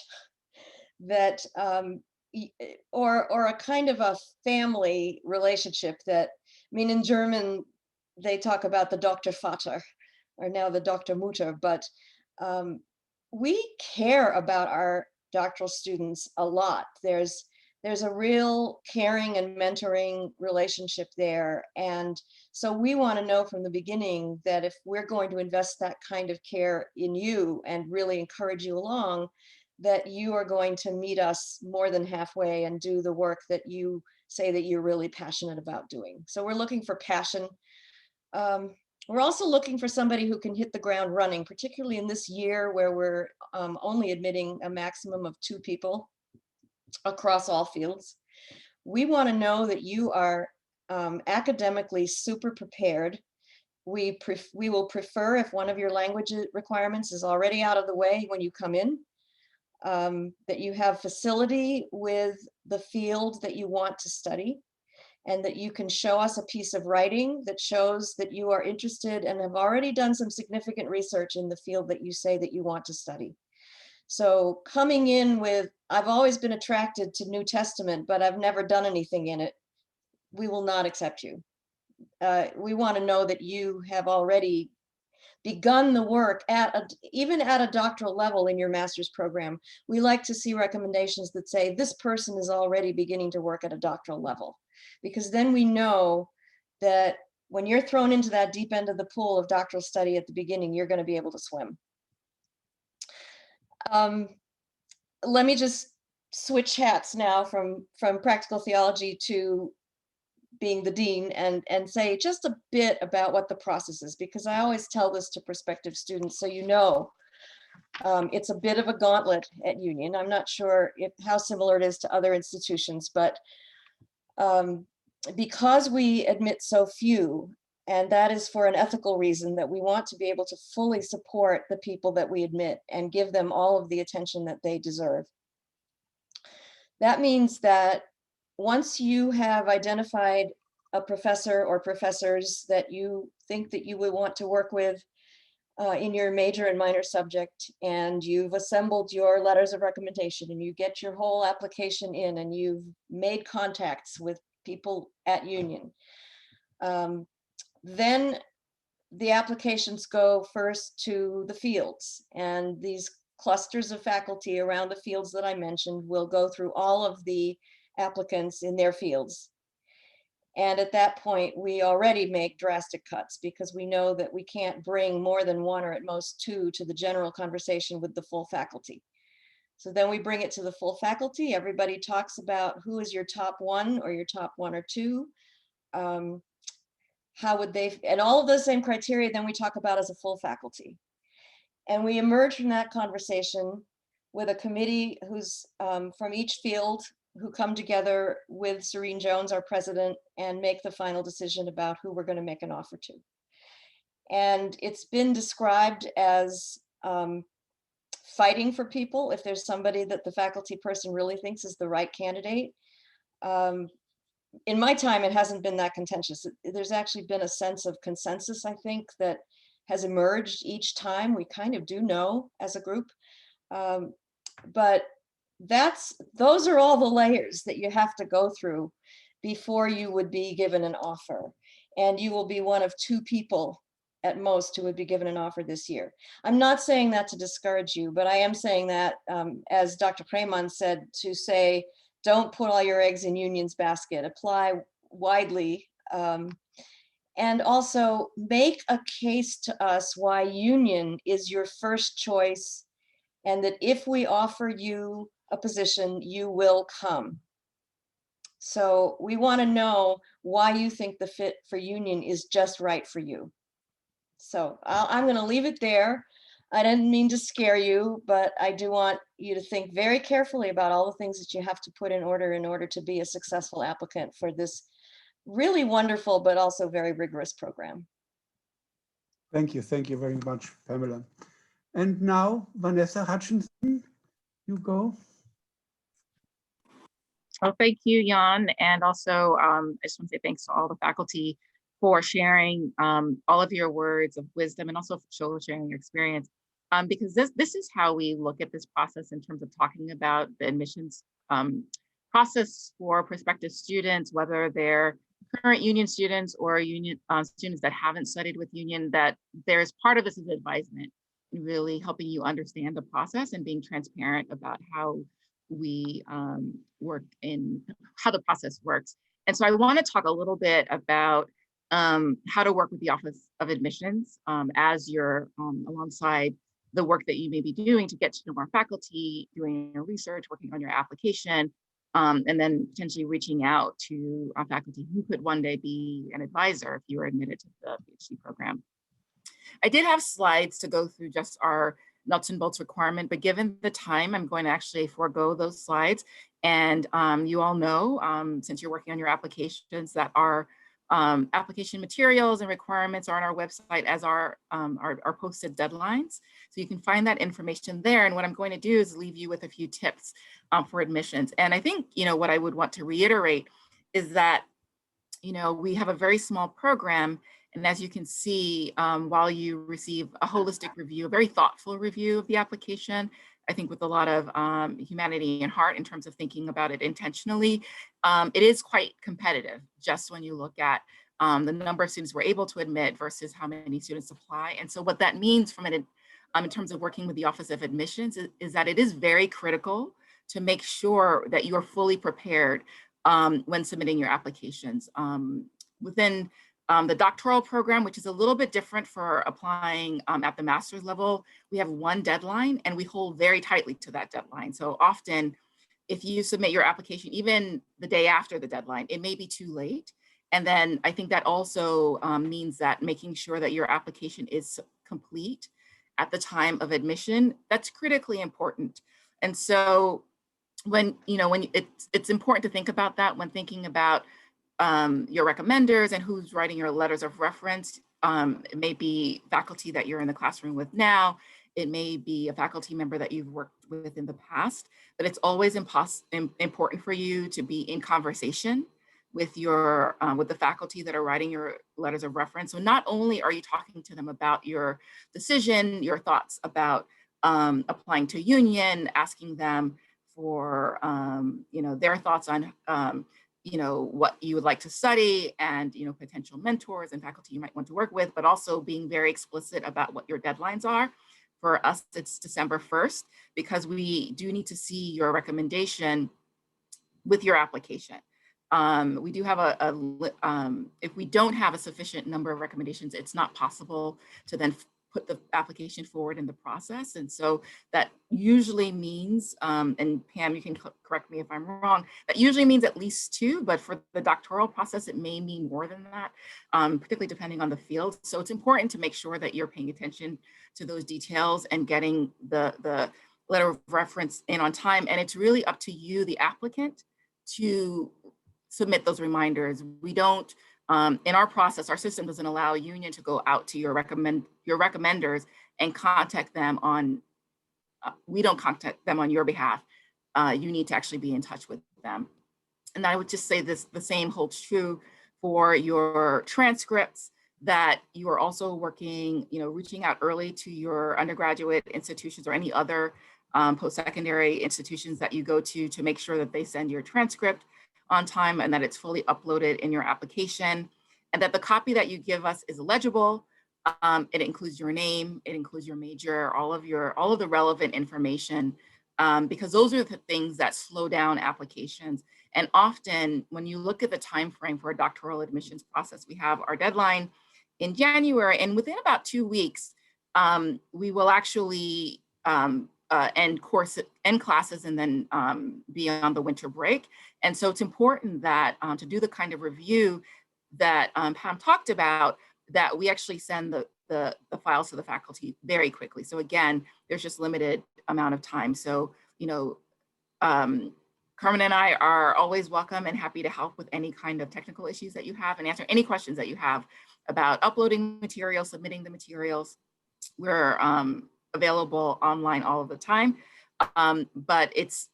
that, or a kind of a family relationship that, I mean, in German, they talk about the Dr. Vater, or now the Dr. Mutter, but we care about our doctoral students a lot. There's a real caring and mentoring relationship there. And so we want to know from the beginning that if we're going to invest that kind of care in you and really encourage you along, that you are going to meet us more than halfway and do the work that you say that you're really passionate about doing. So we're looking for passion. We're also looking for somebody who can hit the ground running, particularly in this year where we're only admitting a maximum of 2 people across all fields. We want to know that you are academically super prepared. We will prefer if one of your language requirements is already out of the way when you come in, that you have facility with the field that you want to study, and that you can show us a piece of writing that shows that you are interested and have already done some significant research in the field that you say that you want to study. So coming in with, I've always been attracted to New Testament, but I've never done anything in it, we will not accept you. We want to know that you have already begun the work even at a doctoral level in your master's program. We like to see recommendations that say this person is already beginning to work at a doctoral level, because then we know that when you're thrown into that deep end of the pool of doctoral study at the beginning, you're going to be able to swim. Let me just switch hats now from practical theology to being the dean and say just a bit about what the process is, because I always tell this to prospective students, so you know, it's a bit of a gauntlet at Union. I'm not sure how similar it is to other institutions, but because we admit so few, and that is for an ethical reason, that we want to be able to fully support the people that we admit and give them all of the attention that they deserve. That means that once you have identified a professor or professors that you think that you would want to work with in your major and minor subject, and you've assembled your letters of recommendation and you get your whole application in and you've made contacts with people at Union, then the applications go first to the fields, and these clusters of faculty around the fields that I mentioned will go through all of the applicants in their fields. And at that point, we already make drastic cuts because we know that we can't bring more than 1 or at most 2 to the general conversation with the full faculty. So then we bring it to the full faculty. Everybody talks about who is your top 1 or your top 1 or 2. How would they, and all of those same criteria, then we talk about as a full faculty. And we emerge from that conversation with a committee who's from each field, who come together with Serene Jones, our president, and make the final decision about who we're going to make an offer to. And it's been described as fighting for people if there's somebody that the faculty person really thinks is the right candidate. In my time, it hasn't been that contentious. There's actually been a sense of consensus, I think, that has emerged each time. We kind of do know as a group, but those are all the layers that you have to go through before you would be given an offer. And you will be one of 2 people at most who would be given an offer this year. I'm not saying that to discourage you, but I am saying that, as Dr. Rehmann said, to say, don't put all your eggs in Union's basket, apply widely. And also make a case to us why Union is your first choice, and that if we offer you a position, you will come. So we want to know why you think the fit for Union is just right for you. So I'm going to leave it there. I didn't mean to scare you, but I do want you to think very carefully about all the things that you have to put in order to be a successful applicant for this really wonderful, but also very rigorous program. Thank you very much, Pamela. And now, Vanessa Hutchinson, you go. Oh, thank you, Jan. And also, I just want to say thanks to all the faculty for sharing all of your words of wisdom and also for sharing your experience. Because this is how we look at this process in terms of talking about the admissions process for prospective students, whether they're current union students or union students that haven't studied with union, that there's part of this is advisement, really helping you understand the process and being transparent about how we work in how the process works. And so I want to talk a little bit about how to work with the Office of Admissions as you're alongside the work that you may be doing to get to know more faculty, doing your research, working on your application, and then potentially reaching out to faculty who could one day be an advisor if you were admitted to the PhD program. I did have slides to go through just our nuts and bolts requirement, but given the time, I'm going to actually forego those slides. And you all know, since you're working on your applications, that our application materials and requirements are on our website as our posted deadlines. So you can find that information there. And what I'm going to do is leave you with a few tips for admissions. And I think, what I would want to reiterate is that, we have a very small program. And as you can see, while you receive a holistic review, a very thoughtful review of the application, I think with a lot of humanity and heart in terms of thinking about it intentionally, it is quite competitive just when you look at the number of students we're able to admit versus how many students apply. And so what that means from it in terms of working with the Office of Admissions is that it is very critical to make sure that you are fully prepared when submitting your applications. Within the doctoral program, which is a little bit different for applying at the master's level, we have one deadline and we hold very tightly to that deadline. So often, if you submit your application even the day after the deadline, it may be too late. And then I think that also means that making sure that your application is complete at the time of admission, that's critically important. And so when it's important to think about that when thinking about your recommenders and who's writing your letters of reference. It may be faculty that you're in the classroom with now. It may be a faculty member that you've worked with in the past, but it's always important for you to be in conversation with with the faculty that are writing your letters of reference. So not only are you talking to them about your decision, your thoughts about applying to union, asking them for their thoughts on what you would like to study and potential mentors and faculty you might want to work with, but also being very explicit about what your deadlines are. For us, it's December 1st, because we do need to see your recommendation with your application. We do have if we don't have a sufficient number of recommendations, it's not possible to then put the application forward in the process. And so that usually means, and Pam, you can correct me if I'm wrong, that usually means at least 2, but for the doctoral process, it may mean more than that, particularly depending on the field. So it's important to make sure that you're paying attention to those details and getting the letter of reference in on time. And it's really up to you, the applicant, to submit those reminders. We don't, in our process, our system doesn't allow a union to go out to your recommenders and contact them on, we don't contact them on your behalf. You need to actually be in touch with them. And I would just say the same holds true for your transcripts, that you are also working, reaching out early to your undergraduate institutions or any other post-secondary institutions that you go to make sure that they send your transcript on time and that it's fully uploaded in your application, and that the copy that you give us is legible. It includes your name, it includes your major, all of the relevant information, because those are the things that slow down applications. And often when you look at the time frame for a doctoral admissions process, we have our deadline in January, and within about 2 weeks, we will actually end classes and then be on the winter break. And so it's important that to do the kind of review that Pam talked about, that we actually send the files to the faculty very quickly. So again, there's just limited amount of time. So, Carmen and I are always welcome and happy to help with any kind of technical issues that you have and answer any questions that you have about uploading materials, submitting the materials. We're available online all of the time, but it's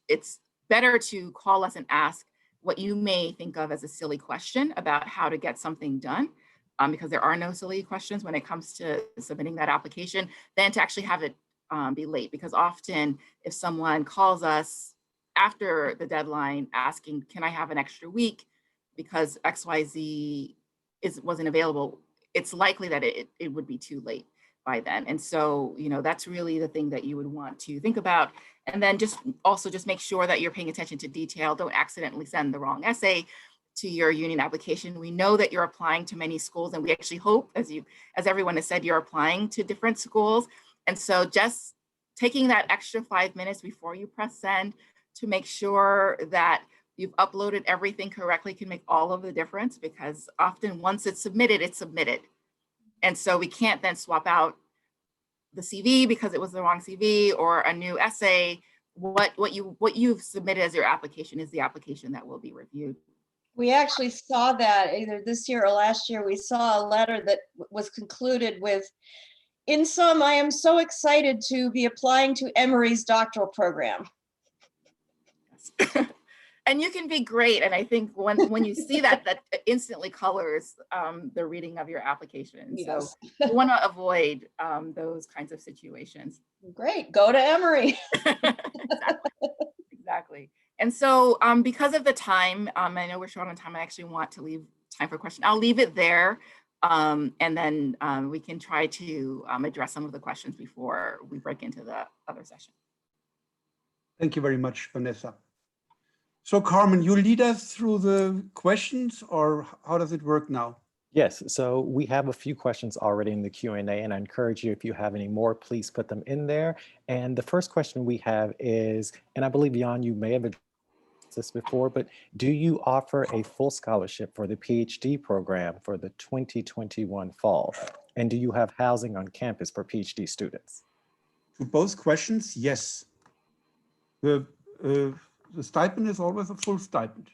better to call us and ask what you may think of as a silly question about how to get something done, because there are no silly questions when it comes to submitting that application, than to actually have it be late. Because often if someone calls us after the deadline asking, can I have an extra week because XYZ wasn't available, it's likely that it would be too late by then. And so, you know, that's really the thing that you would want to think about. And then just make sure that you're paying attention to detail. Don't accidentally send the wrong essay to your union application. We know that you're applying to many schools, and we actually hope, as everyone has said, you're applying to different schools. And so just taking that extra 5 minutes before you press send to make sure that you've uploaded everything correctly can make all of the difference, because often once it's submitted, it's submitted. And so we can't then swap out the CV because it was the wrong CV or a new essay. What you've submitted as your application is the application that will be reviewed. We actually saw that either this year or last year. We saw a letter that was concluded with, in sum, I am so excited to be applying to Emory's doctoral program. And you can be great. And I think when you see that, that instantly colors the reading of your application. Yes. So you want to avoid those kinds of situations. Great, go to Emory. Exactly. And so because of the time, I know we're short on time. I actually want to leave time for questions. I'll leave it there. And then we can try to address some of the questions before we break into the other session. Thank you very much, Vanessa. So Carmen, you lead us through the questions, or how does it work now? Yes, so we have a few questions already in the Q&A, and I encourage you, if you have any more, please put them in there. And the first question we have is, and I believe, Jan, you may have addressed this before, but do you offer a full scholarship for the PhD program for the 2021 fall? And do you have housing on campus for PhD students? To both questions, yes. The stipend is always a full stipend.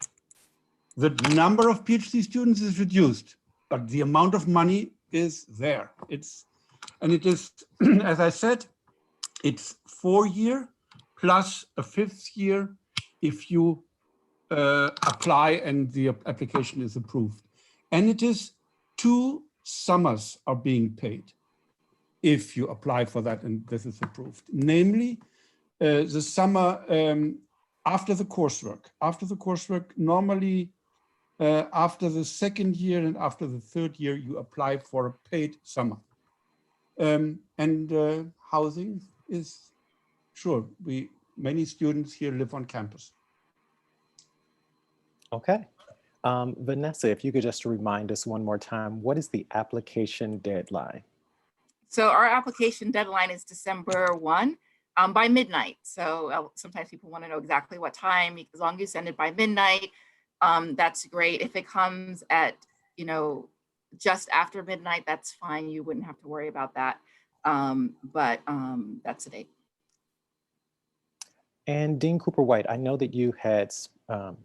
The number of PhD students is reduced, but the amount of money is there. It is, as I said, it's 4-year plus a 5th year if you apply and the application is approved. And it is 2 summers are being paid if you apply for that and this is approved. Namely, the summer after the coursework. After the coursework, normally after the 2nd year and after the 3rd year, you apply for a paid summer. Housing is, sure, many students here live on campus. Okay. Vanessa, if you could just remind us one more time, what is the application deadline? So our application deadline is December 1 by midnight. So sometimes people want to know exactly what time. As long as you send it by midnight, that's great. If it comes at, just after midnight, that's fine. You wouldn't have to worry about that. But that's the date. And Dean Cooper-White, I know that you had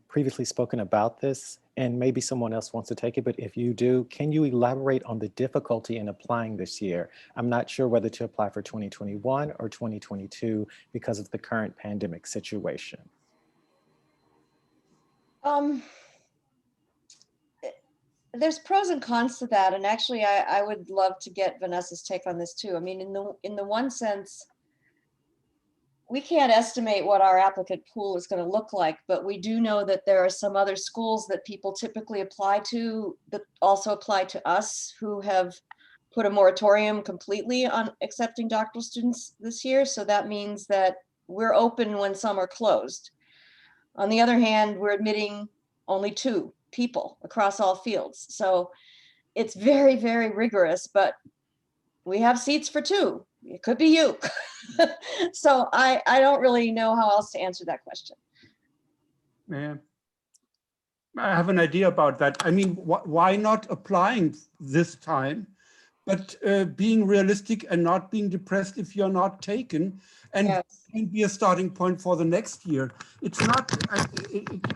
previously spoken about this, and maybe someone else wants to take it, but if you do, can you elaborate on the difficulty in applying this year? I'm not sure whether to apply for 2021 or 2022 because of the current pandemic situation. There's pros and cons to that, and actually I would love to get Vanessa's take on this too. I mean, in the one sense, we can't estimate what our applicant pool is going to look like, but we do know that there are some other schools that people typically apply to that also apply to us, who have put a moratorium completely on accepting doctoral students this year. So that means that we're open when some are closed. On the other hand, we're admitting only 2 people across all fields. So it's very, very rigorous, but we have seats for 2. It could be you. So I don't really know how else to answer that question. Yeah. I have an idea about that. I mean, why not applying this time, but being realistic and not being depressed if you're not taken, and yes. can be a starting point for the next year. It's not,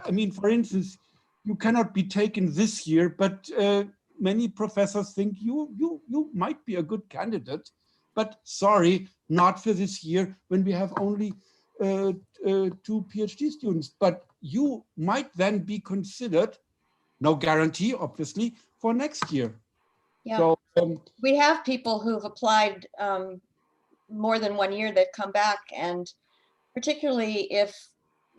I mean, for instance, you cannot be taken this year, but many professors think you might be a good candidate, but sorry, not for this year when we have only 2 PhD students, but you might then be considered, no guarantee, obviously, for next year. Yeah. So, we have people who've applied more than 1 year that come back, and particularly if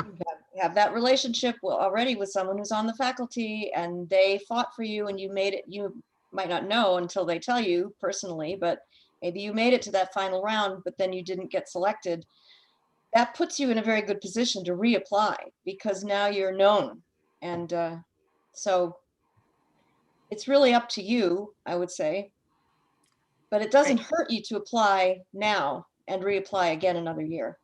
you have that relationship already with someone who's on the faculty and they fought for you and you made it, you might not know until they tell you personally, but maybe you made it to that final round, but then you didn't get selected. That puts you in a very good position to reapply because now you're known. And so it's really up to you, I would say, but it doesn't hurt you to apply now and reapply again another year.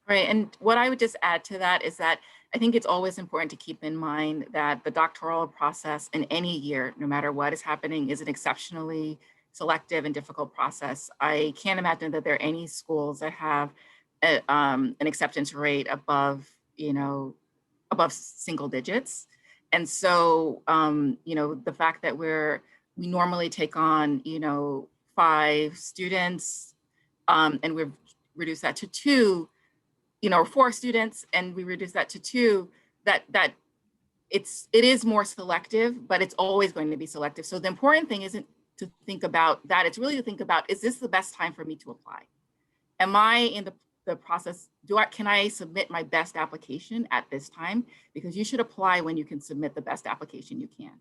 Right, and what I would just add to that is that I think it's always important to keep in mind that the doctoral process in any year, no matter what is happening, is an exceptionally selective and difficult process. I can't imagine that there are any schools that have an acceptance rate above, above single digits. And so, the fact that we normally take on, 5 students, and we've reduced that to 2, 4 students, and we reduce that to 2, that it is more selective, but it's always going to be selective. So the important thing isn't to think about that. It's really to think about, is this the best time for me to apply? Am I in the process, can I submit my best application at this time? Because you should apply when you can submit the best application you can.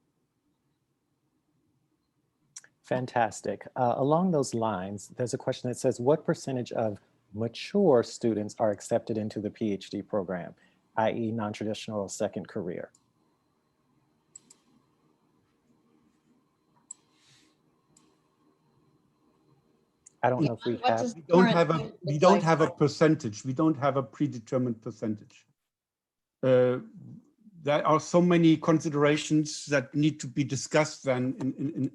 Fantastic. Along those lines, there's a question that says, what percentage of mature students are accepted into the PhD program, i.e. non-traditional second career? I don't know if we have. We don't have a percentage. We don't have a predetermined percentage. There are so many considerations that need to be discussed then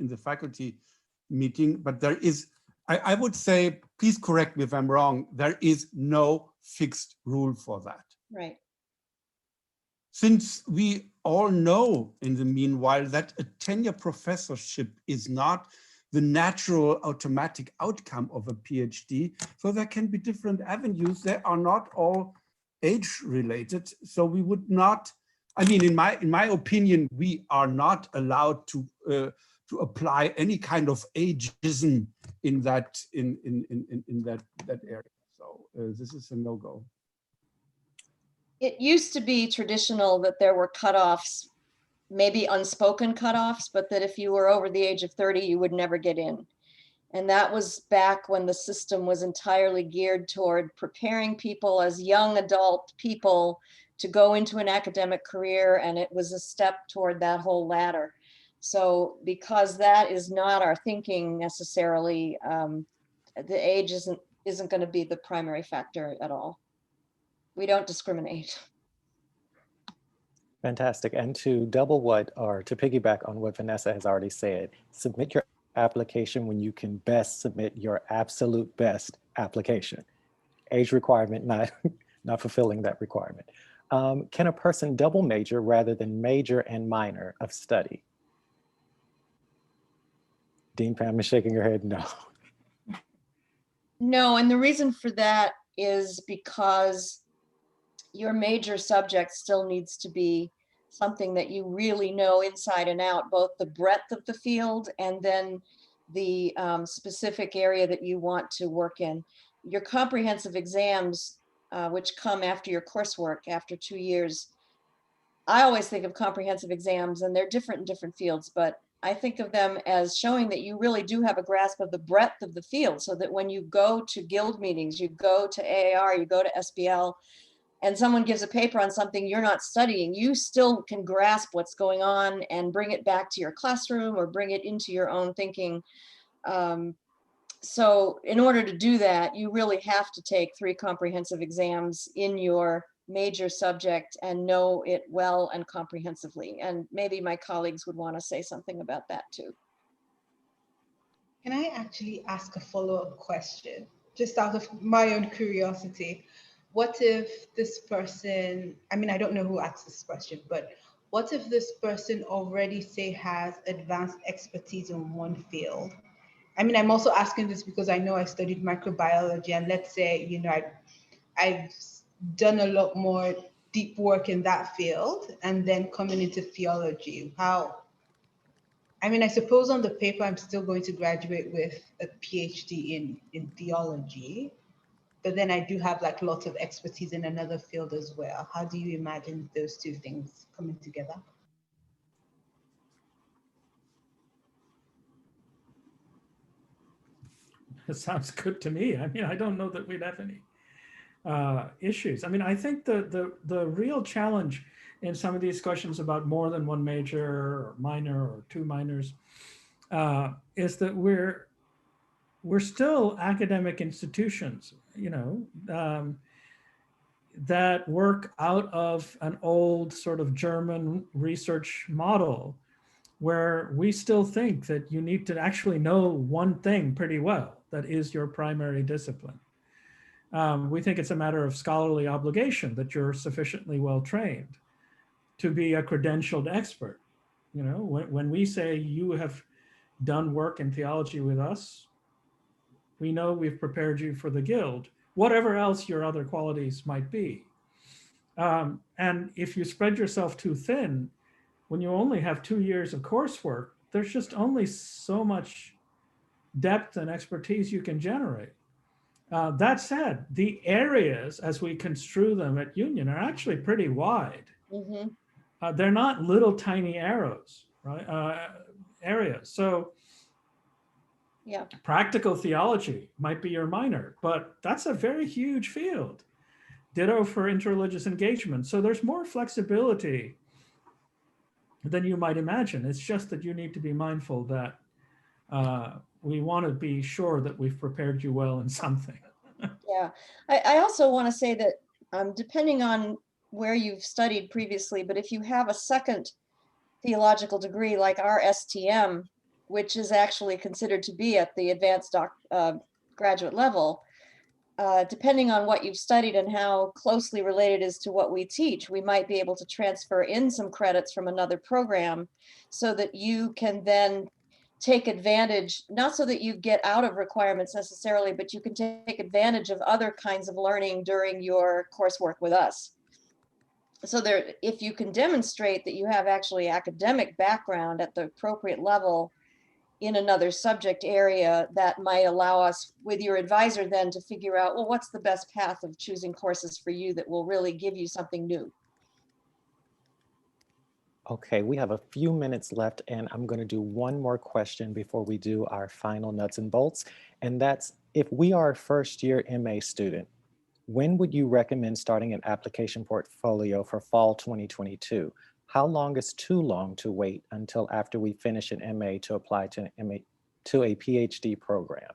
in the faculty meeting, but there is, I would say, please correct me if I'm wrong, there is no fixed rule for that. Right. Since we all know in the meanwhile that a tenure professorship is not the natural automatic outcome of a PhD, so there can be different avenues. They are not all age related. So we would not, I mean, in my opinion, we are not allowed to apply any kind of ageism in that that area. So this is a no-go. It used to be traditional that there were cutoffs, maybe unspoken cutoffs, but that if you were over the age of 30, you would never get in. And that was back when the system was entirely geared toward preparing people as young adult people to go into an academic career. And it was a step toward that whole ladder. So because that is not our thinking necessarily, the age isn't going to be the primary factor at all. We don't discriminate. Fantastic. And to to piggyback on what Vanessa has already said, submit your application when you can best submit your absolute best application. Age requirement, not fulfilling that requirement. Can a person double major rather than major and minor of study? Dean Pam is shaking her head no. No, and the reason for that is because your major subject still needs to be something that you really know inside and out, both the breadth of the field and then the specific area that you want to work in. Your comprehensive exams, which come after your coursework after 2 years, I always think of comprehensive exams, and they're different in different fields, but I think of them as showing that you really do have a grasp of the breadth of the field, so that when you go to guild meetings, you go to AAR, you go to SBL, and someone gives a paper on something you're not studying, you still can grasp what's going on and bring it back to your classroom or bring it into your own thinking. So in order to do that, you really have to take 3 comprehensive exams in your major subject and know it well and comprehensively. And maybe my colleagues would want to say something about that too. Can I actually ask a follow-up question? just out of my own curiosity, what if this person, I mean, I don't know who asked this question, but what if this person already, say, has advanced expertise in one field? I mean, I'm also asking this because I know I studied microbiology, and let's say, you know, I've done a lot more deep work in that field, and then coming into theology. How, I mean, I suppose on the paper, I'm still going to graduate with a PhD in theology, but then I do have like lots of expertise in another field as well. How do you imagine those two things coming together? It sounds good to me. I mean, I don't know that we'd have any issues. I mean, I think the real challenge in some of these questions about more than one major or minor or two minors is that we're still academic institutions, you know, that work out of an old sort of German research model where we still think that you need to actually know one thing pretty well that is your primary discipline. We think it's a matter of scholarly obligation that you're sufficiently well trained to be a credentialed expert. You know, when we say you have done work in theology with us, we know we've prepared you for the guild, whatever else your other qualities might be. And if you spread yourself too thin, when you only have 2 years of coursework, there's just only so much depth and expertise you can generate. That said, the areas as we construe them at Union are actually pretty wide. Mm-hmm. They're not little tiny arrows, right? Areas. So yeah, practical theology might be your minor, but that's a very huge field. Ditto for interreligious engagement. So there's more flexibility than you might imagine. It's just that you need to be mindful that we want to be sure that we've prepared you well in something. Yeah, I also want to say that depending on where you've studied previously, but if you have a second theological degree like our STM, which is actually considered to be at the advanced graduate level, depending on what you've studied and how closely related is to what we teach, we might be able to transfer in some credits from another program so that you can then take advantage, not so that you get out of requirements necessarily, but you can take advantage of other kinds of learning during your coursework with us. So there, if you can demonstrate that you have actually academic background at the appropriate level in another subject area, that might allow us with your advisor then to figure out, well, what's the best path of choosing courses for you that will really give you something new. Okay, we have a few minutes left and I'm going to do one more question before we do our final nuts and bolts. And that's, if we are a first year MA student, when would you recommend starting an application portfolio for fall 2022? How long is too long to wait until after we finish an MA to apply to a PhD program?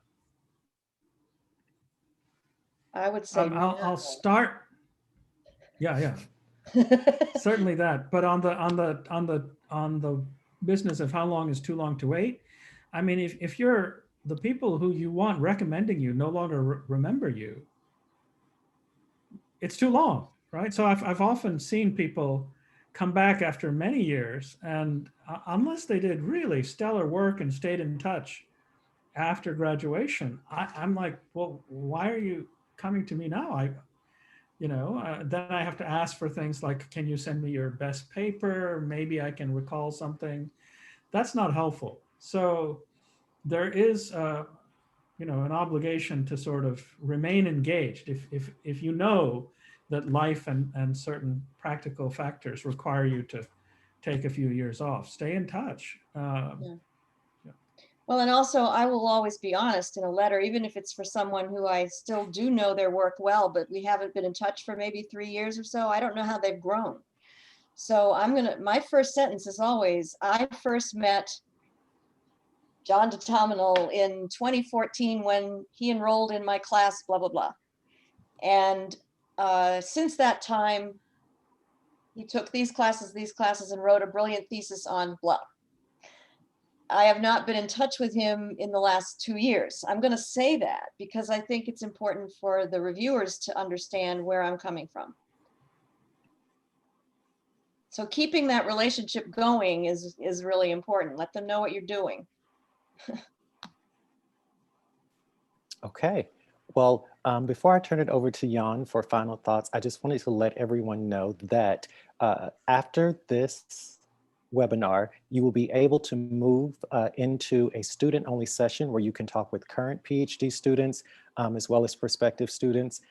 I would say I'll start. Yeah. Certainly that. But on the business of how long is too long to wait, I mean, if you're the people who you want recommending you no longer remember you, it's too long, right? So I've often seen people come back after many years, and unless they did really stellar work and stayed in touch after graduation, I'm like, well, why are you coming to me now? Then I have to ask for things like, can you send me your best paper? Maybe I can recall something. That's not helpful. So there is, an obligation to sort of remain engaged. If you know that life and certain practical factors require you to take a few years off, stay in touch. Well, and also I will always be honest in a letter, even if it's for someone who I still do know their work well, but we haven't been in touch for maybe 3 years or so. I don't know how they've grown. So my first sentence is always, I first met John Thatamanil in 2014 when he enrolled in my class, blah, blah, blah. And since that time, he took these classes, and wrote a brilliant thesis on blah. I have not been in touch with him in the last 2 years. I'm going to say that because I think it's important for the reviewers to understand where I'm coming from. So keeping that relationship going is really important. Let them know what you're doing. Okay. Well, before I turn it over to Jan for final thoughts, I just wanted to let everyone know that after this webinar, you will be able to move into a student-only session where you can talk with current PhD students as well as prospective students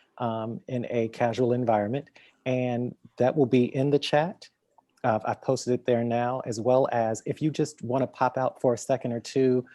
in a casual environment. And that will be in the chat. I've posted it there now, as well as if you just want to pop out for a second or two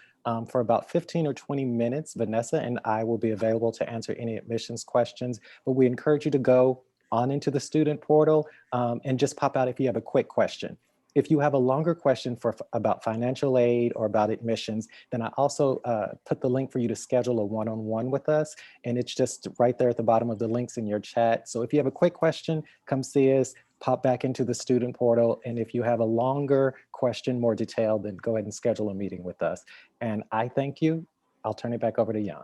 for about 15 or 20 minutes, Vanessa and I will be available to answer any admissions questions, but we encourage you to go on into the student portal and just pop out if you have a quick question. If you have a longer question about financial aid or about admissions, then I also put the link for you to schedule a one-on-one with us. And it's just right there at the bottom of the links in your chat. So if you have a quick question, come see us, pop back into the student portal. And if you have a longer question, more detailed, then go ahead and schedule a meeting with us. And I thank you. I'll turn it back over to Jan.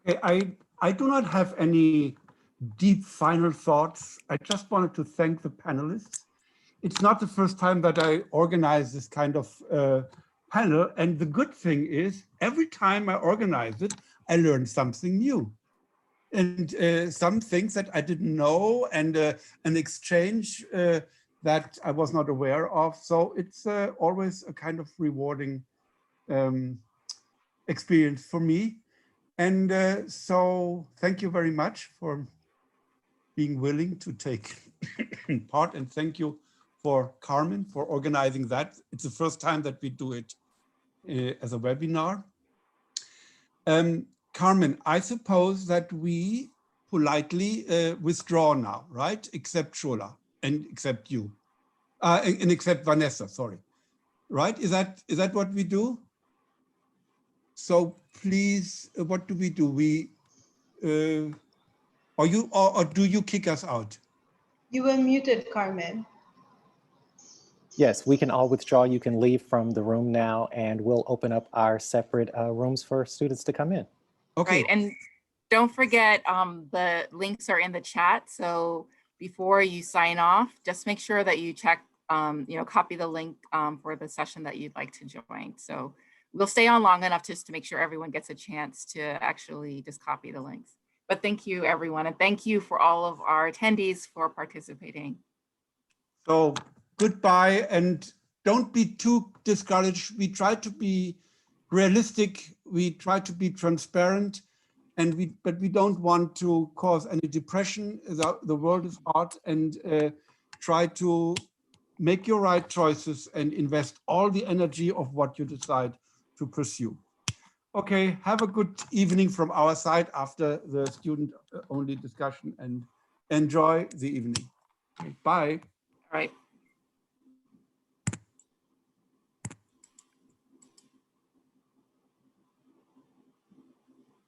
Okay, I do not have any deep final thoughts. I just wanted to thank the panelists. It's not the first time that I organize this kind of panel. And the good thing is, every time I organize it, I learn something new. And some things that I didn't know, and an exchange that I was not aware of. So it's always a kind of rewarding experience for me. And so thank you very much for being willing to take part, and thank you for Carmen for organizing that. It's the first time that we do it as a webinar. Carmen, I suppose that we politely withdraw now, right? Except Shola and except you, and except Vanessa, sorry. Right? Is that what we do? So please, what do we do? We or do you kick us out? You were muted, Carmen. Yes, we can all withdraw. You can leave from the room now, and we'll open up our separate rooms for students to come in. Okay. Right, and don't forget the links are in the chat. So before you sign off, just make sure that you check, copy the link for the session that you'd like to join. So we'll stay on long enough just to make sure everyone gets a chance to actually just copy the links. But thank you, everyone. And thank you for all of our attendees for participating. So goodbye, and don't be too discouraged. We try to be realistic. We try to be transparent, but we don't want to cause any depression. The world is hard, and try to make your right choices and invest all the energy of what you decide to pursue. Okay, have a good evening from our side after the student-only discussion, and enjoy the evening. Bye. All right.